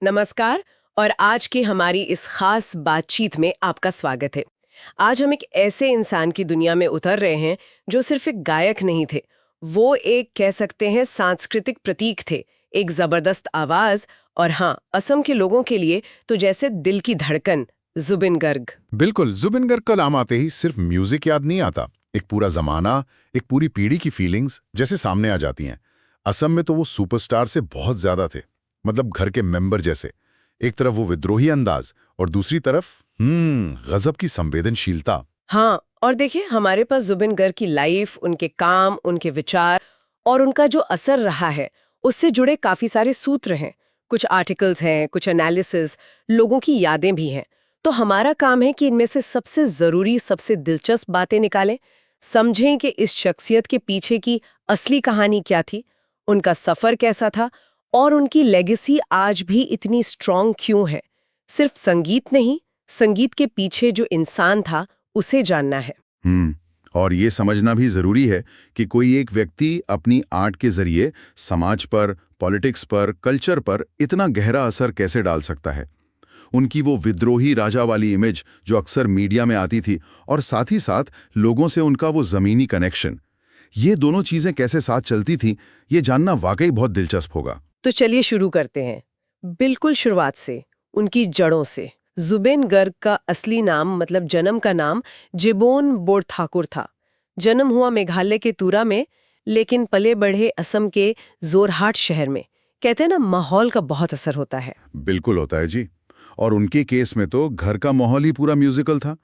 नमस्कार। और आज की हमारी इस खास बातचीत में आपका स्वागत है। आज हम एक ऐसे इंसान की दुनिया में उतर रहे हैं जो सिर्फ एक गायक नहीं थे, वो एक कह सकते हैं सांस्कृतिक प्रतीक थे, एक जबरदस्त आवाज। और हाँ, असम के लोगों के लिए तो जैसे दिल की धड़कन, जुबिन गर्ग। बिल्कुल, जुबिन गर्ग का नाम आते ही सिर्फ म्यूजिक याद नहीं आता। एक पूरा जमाना, एक पूरी पीढ़ी की फीलिंग्स जैसे सामने आ जाती हैं। असम में तो वो सुपरस्टार से बहुत ज्यादा थे, मतलब घर के मेंबर जैसे। एक तरफ वो विद्रोही अंदाज और दूसरी तरफ गजब की संवेदनशीलता। हाँ, और देखिए हमारे पास जुबिन गर्ग की लाइफ, उनके काम, उनके विचार और उनका जो असर रहा है, उससे जुड़े काफी सारे सूत्र हैं। कुछ आर्टिकल्स हैं, कुछ एनालिसिस, लोगों की यादें भी हैं। तो हमारा काम है कि इनमें से सबसे जरूरी, सबसे दिलचस्प बातें निकालें, समझें कि इस शख्सियत के पीछे की असली कहानी क्या थी, उनका सफर कैसा था और उनकी लेगेसी आज भी इतनी स्ट्रांग क्यों है। सिर्फ संगीत नहीं, संगीत के पीछे जो इंसान था उसे जानना है। और ये समझना भी जरूरी है कि कोई एक व्यक्ति अपनी आर्ट के जरिए समाज पर, पॉलिटिक्स पर, कल्चर पर इतना गहरा असर कैसे डाल सकता है। उनकी वो विद्रोही राजा वाली इमेज जो अक्सर मीडिया में आती थी, और साथ ही साथ लोगों से उनका वो जमीनी कनेक्शन, ये दोनों चीजें कैसे साथ चलती थी, ये जानना वाकई बहुत दिलचस्प होगा। तो चलिए शुरू करते हैं, बिल्कुल शुरुआत से, उनकी जड़ों से। जुबिन गर्ग का असली नाम, मतलब जन्म का नाम, जिबोन बोरठाकुर था। जन्म हुआ मेघालय के तुरा में, लेकिन पले बढ़े असम के जोरहाट शहर में। कहते हैं ना, माहौल का बहुत असर होता है। बिल्कुल होता है जी। और उनके केस में तो घर का माहौल ही पूरा म्यूजिकल था।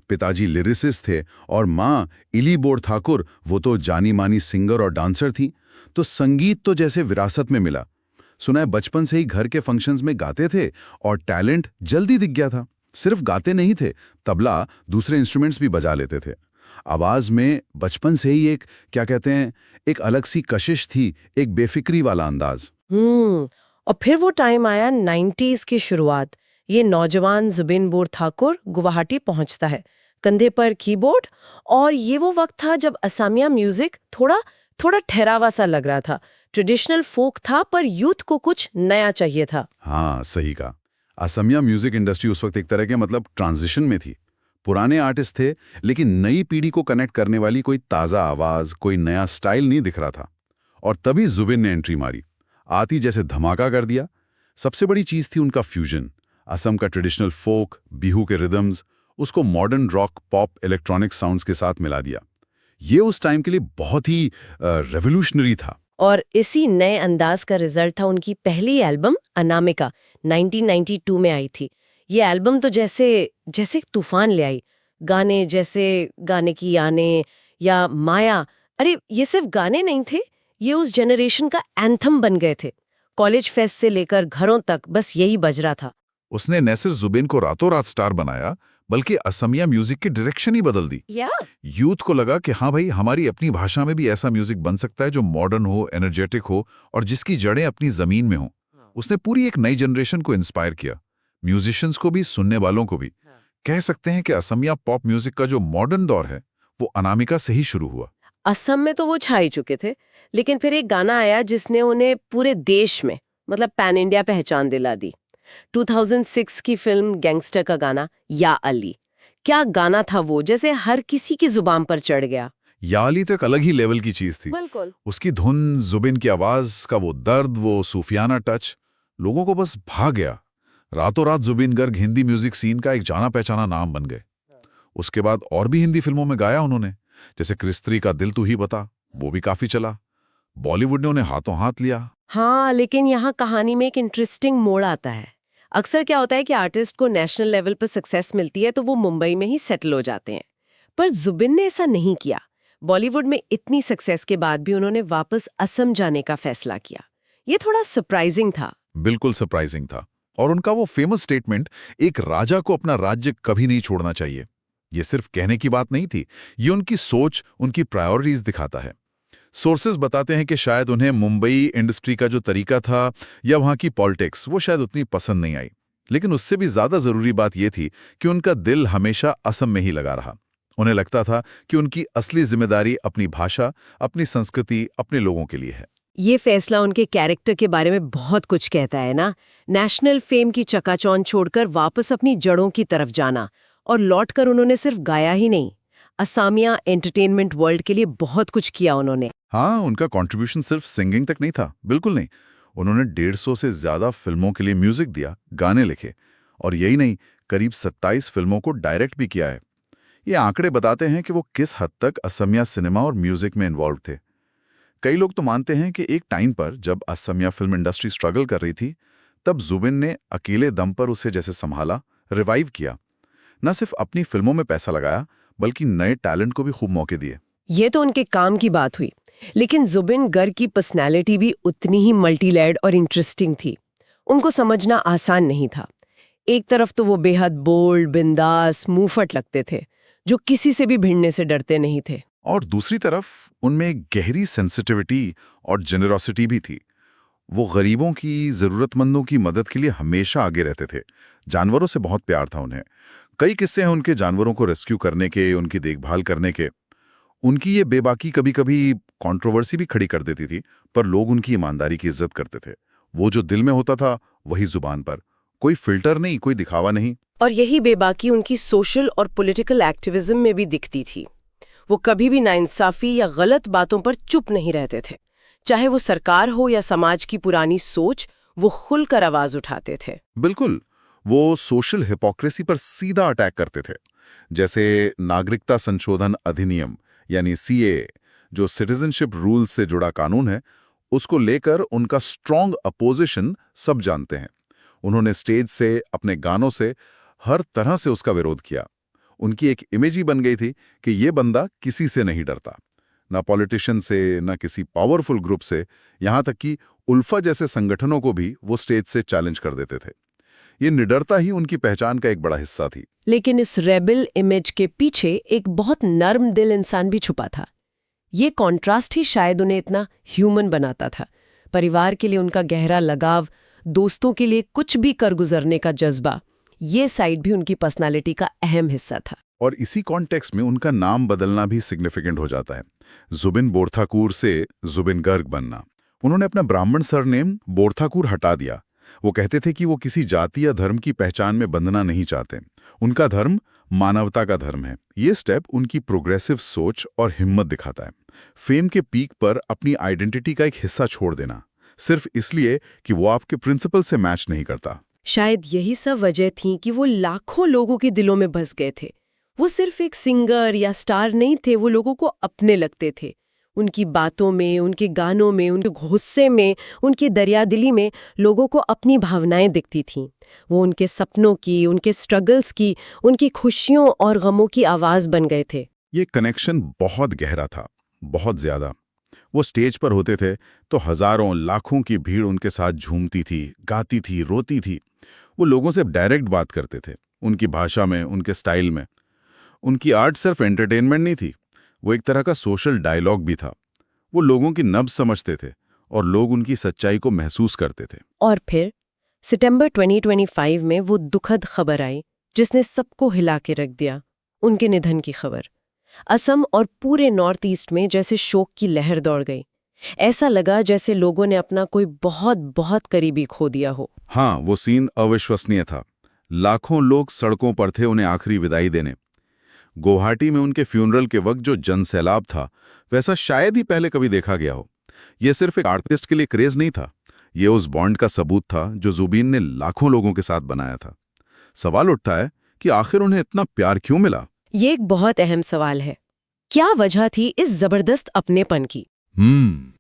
पिताजी लिरिसिस्ट थे और माँ इली बोरठाकुर, वो तो जानी मानी सिंगर और डांसर थी। तो संगीत तो जैसे विरासत में मिला। सुना है बचपन से ही घर के फंक्शंस में गाते थे और टैलेंट जल्दी दिख गया था। सिर्फ गाते नहीं थे, तबला, दूसरे इंस्ट्रूमेंट्स भी बजा लेते थे। आवाज में बचपन से ही एक, क्या कहते हैं, एक अलग सी कशिश थी, एक बेफिक्री वाला अंदाज। और फिर वो टाइम आया 90s की शुरुआत। ये नौजवान जुबिन बोरठाकुर गुवाहाटी पहुंचता है, कंधे पर कीबोर्ड। और ये वो वक्त था जब असमिया म्यूजिक थोड़ा थोड़ा ठहरावा सा लग रहा था। ट्रेडिशनल फोक था, पर यूथ को कुछ नया चाहिए था। हाँ, सही कहा। असमिया म्यूजिक इंडस्ट्री उस वक्त एक तरह के, मतलब, ट्रांजिशन में थी। पुराने आर्टिस्ट थे, लेकिन नई पीढ़ी को कनेक्ट करने वाली कोई ताज़ा आवाज़, कोई नया स्टाइल नहीं दिख रहा था। और तभी जुबिन ने एंट्री मारी, आती जैसे धमाका कर दिया। सबसे बड़ी चीज़ थी उनका फ्यूजन। असम का ट्रेडिशनल फोक, बिहू के रिदम्स, उसको modern rock, pop, electronic sounds के साथ मिला दिया। ये उस टाइम के लिए बहुत ही रेवोल्यूशनरी था। और इसी नए अंदाज का रिजल्ट था उनकी पहली एल्बम अनामिका, 1992 में आई थी। ये एल्बम तो जैसे जैसे एक तूफान ले आई। गाने जैसे गाने की आने या माया, अरे ये सिर्फ गाने नहीं थे, ये उस जनरेशन का एंथम बन गए थे। कॉलेज फेस्ट से लेकर घरों तक बस यही बज रहा था। उसने न सिर्फ जुबिन को रातों रात स्टार बनाया, बल्कि असमिया म्यूजिक की डायरेक्शन ही बदल दी। यूथ को लगा कि हाँ भाई, हमारी अपनी भाषा में भी ऐसा म्यूजिक बन सकता है जो मॉडर्न हो, एनर्जेटिक हो और जिसकी जड़ें अपनी जमीन में हो। उसने पूरी एक नई जनरेशन को इंस्पायर किया, म्यूजिशियंस को भी, सुनने वालों को भी। कह सकते हैं कि असमिया पॉप म्यूजिक का जो मॉडर्न दौर है, वो अनामिका से ही शुरू हुआ। असम में तो वो छा ही चुके थे, लेकिन फिर एक गाना आया जिसने उन्हें पूरे देश में, मतलब पैन इंडिया पहचान दिला दी। 2006 की फिल्म गैंगस्टर का गाना या अली। क्या गाना था वो, जैसे हर किसी की जुबान पर चढ़ गया। या अली तो एक अलग ही लेवल की चीज थी। बिल्कुल। उसकी धुन, जुबिन की आवाज का वो दर्द, वो सूफियाना टच, लोगों को बस भा गया। रातों रात जुबिन गर्ग हिंदी म्यूजिक सीन का एक जाना पहचाना नाम बन गए। उसके बाद और भी हिंदी फिल्मों में गाया उन्होंने, जैसे क्रिस्त्री का दिल तू ही बता, वो भी काफी चला। बॉलीवुड ने उन्हें हाथों हाथ लिया। हाँ, लेकिन यहाँ कहानी में एक इंटरेस्टिंग मोड़ आता है। अक्सर क्या होता है कि आर्टिस्ट को नेशनल लेवल पर सक्सेस मिलती है तो वो मुंबई में ही सेटल हो जाते हैं, पर जुबिन ने ऐसा नहीं किया। बॉलीवुड में इतनी सक्सेस के बाद भी उन्होंने वापस असम जाने का फैसला किया। ये थोड़ा सरप्राइजिंग था। बिल्कुल सरप्राइजिंग था। और उनका वो फेमस स्टेटमेंट, एक राजा को अपना राज्य कभी नहीं छोड़ना चाहिए, ये सिर्फ कहने की बात नहीं थी, ये उनकी सोच, उनकी प्रायोरिटीज दिखाता है। सोर्सेज बताते हैं कि शायद उन्हें मुंबई इंडस्ट्री का जो तरीका था या वहाँ की पॉलिटिक्स, वो शायद उतनी पसंद नहीं आई। लेकिन उससे भी ज्यादा जरूरी बात यह थी कि उनका दिल हमेशा असम में ही लगा रहा। उन्हें लगता था कि उनकी असली जिम्मेदारी अपनी भाषा, अपनी संस्कृति, अपने लोगों के लिए है। ये फैसला उनके कैरेक्टर के बारे में बहुत कुछ कहता है ना। नेशनल फेम की चकाचौंध छोड़कर वापस अपनी जड़ों की तरफ जाना, और लौटकर उन्होंने सिर्फ गाया ही नहीं, असामिया एंटरटेनमेंट वर्ल्ड के लिए बहुत कुछ किया उन्होंने। हाँ, उनका कंट्रीब्यूशन सिर्फ सिंगिंग तक नहीं था, बिल्कुल नहीं। उन्होंने 150 से ज्यादा फिल्मों के लिए म्यूजिक दिया, गाने लिखे, और यही नहीं, करीब 27 फिल्मों को डायरेक्ट भी किया है। ये आंकड़े बताते हैं कि वो किस हद तक असमिया सिनेमा और म्यूजिक में इन्वॉल्व थे। कई लोग तो मानते हैं कि एक टाइम पर जब असमिया फिल्म इंडस्ट्री स्ट्रगल कर रही थी, तब जुबिन ने अकेले दम पर उसे जैसे संभाला, रिवाइव किया। न सिर्फ अपनी फिल्मों में पैसा लगाया, बल्कि नए टैलेंट को भी खूब मौके दिए। ये तो उनके काम की बात हुई, लेकिन जुबिन गर्ग की पर्सनैलिटी भी उतनी ही मल्टीलेयर्ड और इंटरेस्टिंग थी। उनको समझना आसान नहीं था। एक तरफ तो वो बेहद बोल्ड, बिंदास, मुंहफट लगते थे, जो किसी से भी भिड़ने से डरते नहीं थे। और दूसरी तरफ उनमें एक गहरी सेंसिटिविटी और जेनरोसिटी भी थी। वो गरीबों की, जरूरतमंदों की मदद के लिए हमेशा आगे रहते थे। जानवरों से बहुत प्यार था उन्हें। कई किस्से हैं उनके जानवरों को रेस्क्यू करने के, उनकी देखभाल करने के। उनकी ये बेबाकी कभी कभी कंट्रोवर्सी भी खड़ी कर देती थी, पर लोग उनकी ईमानदारी की इज्जत करते थे। वो जो दिल में होता था वही जुबान पर, कोई फिल्टर नहीं, कोई दिखावा नहीं। और यही बेबाकी उनकी सोशल और पॉलिटिकल एक्टिविज्म में भी दिखती थी। वो कभी भी नाइंसाफी या गलत बातों पर चुप नहीं रहते थे। चाहे वो सरकार हो या समाज की पुरानी सोच, वो खुलकर आवाज उठाते थे। बिल्कुल, वो सोशल हिपोक्रेसी पर सीधा अटैक करते थे। जैसे नागरिकता संशोधन अधिनियम यानी सीएए, जो सिटीजनशिप रूल से जुड़ा कानून है, उसको लेकर उनका स्ट्रॉन्ग अपोजिशन सब जानते हैं। उन्होंने स्टेज से, अपने गानों से, हर तरह से उसका विरोध किया। उनकी एक इमेज ही बन गई थी कि ये बंदा किसी से नहीं डरता, ना पॉलिटिशियन से, ना किसी पावरफुल ग्रुप से, यहां तक कि उल्फा जैसे संगठनों को भी वो स्टेज से चैलेंज कर देते थे। ये निडरता ही उनकी पहचान का एक बड़ा हिस्सा थी। लेकिन इस रेबल इमेज के पीछे एक बहुत नर्म दिल इंसान भी छुपा था। ये कॉन्ट्रास्ट ही शायद उन्हें इतना ह्यूमन बनाता था। परिवार के लिए उनका गहरा लगाव, दोस्तों के लिए कुछ भी कर गुजरने का जज्बा, ये साइड भी उनकी पर्सनालिटी का अहम हिस्सा था। और इसी कॉन्टेक्स्ट में उनका नाम बदलना भी सिग्निफिकेंट हो जाता है। जुबिन बोरथाकुर से जुबिन गर्ग बनना। उन्होंने अपना ब्राह्मण सरनेम बोरथाकुर हटा दिया। वो कहते थे कि वो किसी जाति या धर्म की पहचान में बंधना नहीं चाहते। उनका धर्म मानवता का धर्म है। ये स्टेप उनकी प्रोग्रेसिव सोच और हिम्मत दिखाता है। फेम के पीक पर अपनी आइडेंटिटी का एक हिस्सा छोड़ देना, सिर्फ इसलिए कि वो आपके प्रिंसिपल से मैच नहीं करता। शायद यही सब वजह थी कि वो लाखों लोगों के दिलों में बस गए थे। वो सिर्फ एक सिंगर या स्टार नहीं थे, वो लोगों को अपने लगते थे। उनकी बातों में, उनके गानों में, उनके गुस्से में, उनकी दरियादिली में लोगों को अपनी भावनाएं दिखती थीं। वो उनके सपनों की, उनके स्ट्रगल्स की, उनकी खुशियों और गमों की आवाज बन गए थे। ये कनेक्शन बहुत गहरा था, बहुत ज्यादा। वो स्टेज पर होते थे तो हजारों, लाखों की भीड़ उनके साथ झूमती थी, गाती थी, रोती थी। वो लोगों से डायरेक्ट बात करते थे, उनकी भाषा में, उनके स्टाइल में। उनकी आर्ट सिर्फ एंटरटेनमेंट नहीं थी, वो एक तरह का सोशल डायलॉग भी था। वो लोगों की नब्ज समझते थे और लोग उनकी सच्चाई को महसूस करते थे। और फिर सितंबर 2025 में वो दुखद खबर आई, जिसने सबको हिला के रख दिया। उनके निधन की खबर। असम और पूरे नॉर्थ ईस्ट में जैसे शोक की लहर दौड़ गई। ऐसा लगा जैसे लोगों ने अपना कोई बहुत बहुत करीबी खो दिया हो। हाँ, वो सीन अविश्वसनीय था। लाखों लोग सड़कों पर थे उन्हें आखिरी विदाई देने। गुवाहाटी में उनके फ्यूनरल के वक्त जो जनसैलाब था, वैसा शायद ही पहले कभी देखा गया हो। यह सिर्फ एक आर्टिस्ट के लिए क्रेज नहीं था, ये उस बॉन्ड का सबूत था जो जुबीन ने लाखों लोगों के साथ बनाया था। सवाल उठता है कि आखिर उन्हें इतना प्यार क्यों मिला? ये एक बहुत अहम सवाल है। क्या वजह थी इस जबरदस्त अपनेपन की?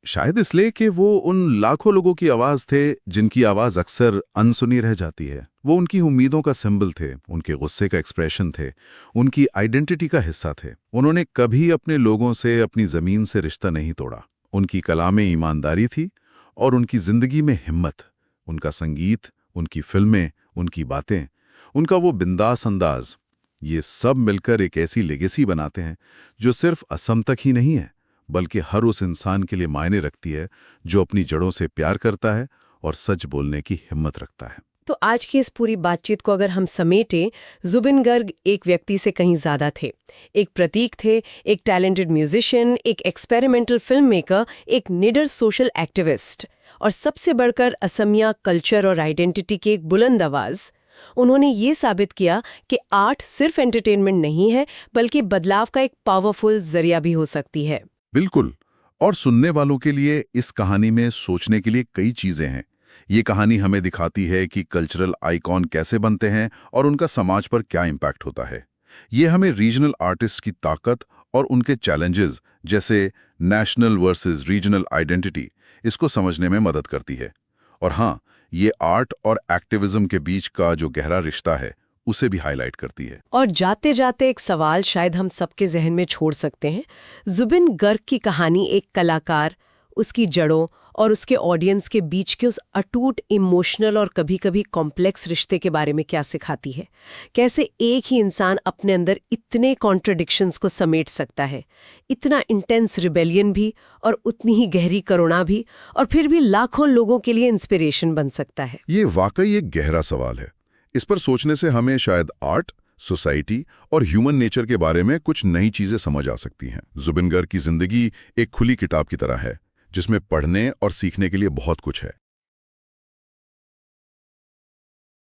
शायद इसलिए कि वो उन लाखों लोगों की आवाज थे जिनकी आवाज अक्सर अनसुनी रह जाती है। वो उनकी उम्मीदों का सिंबल थे, उनके गुस्से का एक्सप्रेशन थे, उनकी आइडेंटिटी का हिस्सा थे। उन्होंने कभी अपने लोगों से, अपनी जमीन से रिश्ता नहीं तोड़ा। उनकी कला में ईमानदारी थी और उनकी जिंदगी में हिम्मत। उनका संगीत, उनकी फिल्में, उनकी बातें, उनका वो बिंदास अंदाज, ये सब मिलकर एक ऐसी लेगेसी बनाते हैं जो सिर्फ असम तक ही नहीं है, बल्कि हर उस इंसान के लिए मायने रखती है जो अपनी जड़ों से प्यार करता है और सच बोलने की हिम्मत रखता है। तो आज की इस पूरी बातचीत को अगर हम समेटें, जुबिन गर्ग एक व्यक्ति से कहीं ज्यादा थे। एक प्रतीक थे, एक टैलेंटेड म्यूजिशियन, एक एक्सपेरिमेंटल फिल्म मेकर, एक निडर सोशल एक्टिविस्ट और सबसे बढ़कर असमिया कल्चर और आइडेंटिटी की एक बुलंद आवाज। उन्होंने ये साबित किया कि आर्ट सिर्फ एंटरटेनमेंट नहीं है, बल्कि बदलाव का एक पावरफुल जरिया भी हो सकती है। बिल्कुल। और सुनने वालों के लिए इस कहानी में सोचने के लिए कई चीजें हैं। ये कहानी हमें दिखाती है कि कल्चरल आइकॉन कैसे बनते हैं और उनका समाज पर क्या इम्पैक्ट होता है। ये हमें रीजनल आर्टिस्ट की ताकत और उनके चैलेंजेस, जैसे नेशनल वर्सेस रीजनल आइडेंटिटी, इसको समझने में मदद करती है। और हाँ, ये आर्ट और एक्टिविज्म के बीच का जो गहरा रिश्ता है, उसे भी हाईलाइट करती है। और जाते जाते एक सवाल शायद हम सबके जहन में छोड़ सकते हैं। जुबिन गर्ग की कहानी एक कलाकार, उसकी जड़ों और उसके ऑडियंस के बीच के उस अटूट इमोशनल और कभी-कभी कॉम्प्लेक्स रिश्ते के बारे में क्या सिखाती है? कैसे एक ही इंसान अपने अंदर इतने कॉन्ट्रडिक्शंस को समेट सकता है, इतना इंटेंस रिबेलियन भी और उतनी ही गहरी करुणा भी, और फिर भी लाखों लोगों के लिए इंस्पिरेशन बन सकता है। ये वाकई एक गहरा सवाल है। इस पर सोचने से हमें शायद आर्ट, सोसाइटी और ह्यूमन नेचर के बारे में कुछ नई चीजें समझ आ सकती हैं। जुबिन गर्ग की जिंदगी एक खुली किताब की तरह है, जिसमें पढ़ने और सीखने के लिए बहुत कुछ है।